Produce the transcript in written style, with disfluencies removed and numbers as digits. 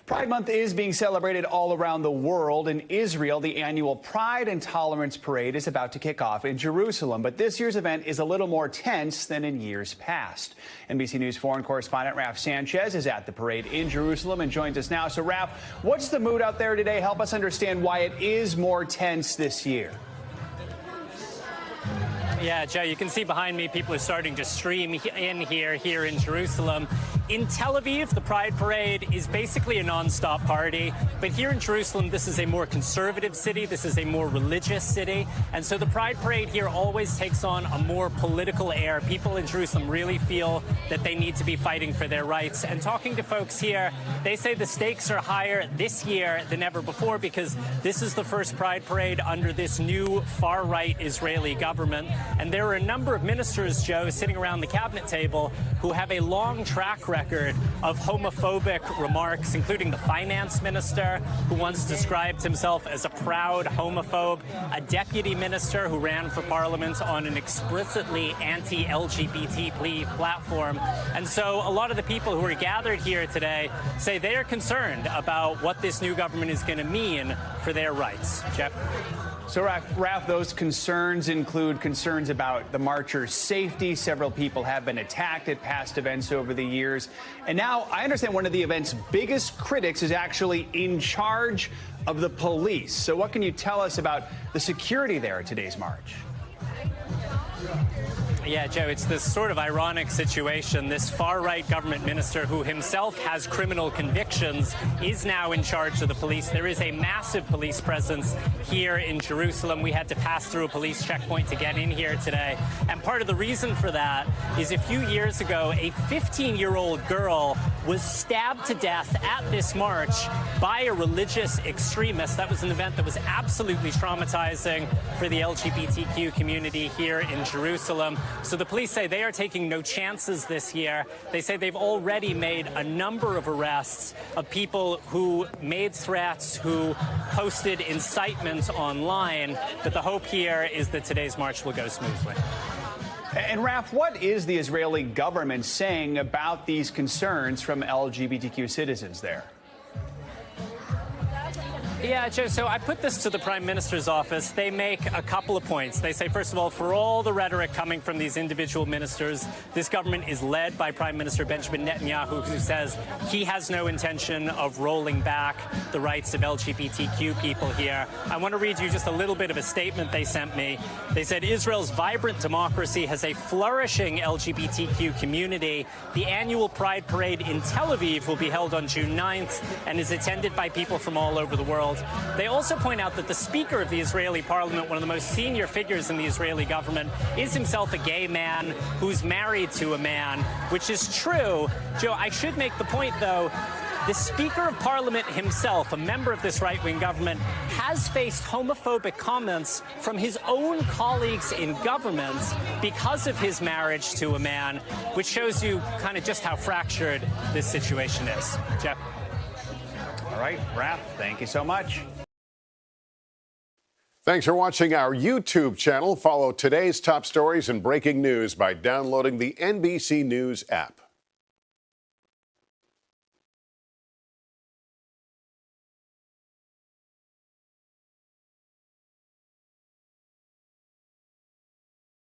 Pride Month is being celebrated all around the world. In Israel, the annual Pride and Tolerance Parade is about to kick off in Jerusalem. But this year's event is a little more tense than in years past. NBC News foreign correspondent Raf Sanchez is at the parade in Jerusalem and joins us now. So, Raf, what's the mood out there today? Help us understand why it is more tense this year. Yeah, Joe, you can see behind me people are starting to stream in here in Jerusalem. In Tel Aviv, the Pride Parade is basically a nonstop party. But here in Jerusalem, this is a more conservative city. This is a more religious city. And so the Pride Parade here always takes on a more political air. People in Jerusalem really feel that they need to be fighting for their rights. And talking to folks here, they say the stakes are higher this year than ever before because this is the first Pride Parade under this new far-right Israeli government. And there are a number of ministers, Joe, sitting around the cabinet table who have a long track record of homophobic remarks, including the finance minister, who once described himself as a proud homophobe, a deputy minister who ran for parliament on an explicitly anti-LGBT platform. And so a lot of the people who are gathered here today say they are concerned about what this new government is going to mean for their rights. Jeff? So, Raf, those concerns include concerns about the marchers' safety. Several people have been attacked at past events over the years. And now I understand one of the event's biggest critics is actually in charge of the police. So what can you tell us about the security there at today's march? Yeah, Joe, it's this sort of ironic situation. This far-right government minister who himself has criminal convictions is now in charge of the police. There is a massive police presence here in Jerusalem. We had to pass through a police checkpoint to get in here today. And part of the reason for that is a few years ago, a 15-year-old girl was stabbed to death at this march by a religious extremist. That was an event that was absolutely traumatizing for the LGBTQ community here in Jerusalem. So the police say they are taking no chances this year. They say they've already made a number of arrests of people who made threats, who posted incitement online. But the hope here is that today's march will go smoothly. And Raf, what is the Israeli government saying about these concerns from LGBTQ citizens there? Yeah, Joe, so I put this to the Prime Minister's office. They make a couple of points. They say, first of all, for all the rhetoric coming from these individual ministers, this government is led by Prime Minister Benjamin Netanyahu, who says he has no intention of rolling back the rights of LGBTQ people here. I want to read you just a little bit of a statement they sent me. They said, Israel's vibrant democracy has a flourishing LGBTQ community. The annual Pride Parade in Tel Aviv will be held on June 9th and is attended by people from all over the world. They also point out that the Speaker of the Israeli Parliament, one of the most senior figures in the Israeli government, is himself a gay man who's married to a man, which is true. Joe, I should make the point, though, the Speaker of Parliament himself, a member of this right-wing government, has faced homophobic comments from his own colleagues in government because of his marriage to a man, which shows you kind of just how fractured this situation is. Jeff? All right, Raf, thank you so much. Thanks for watching our YouTube channel. Follow today's top stories and breaking news by downloading the NBC News app.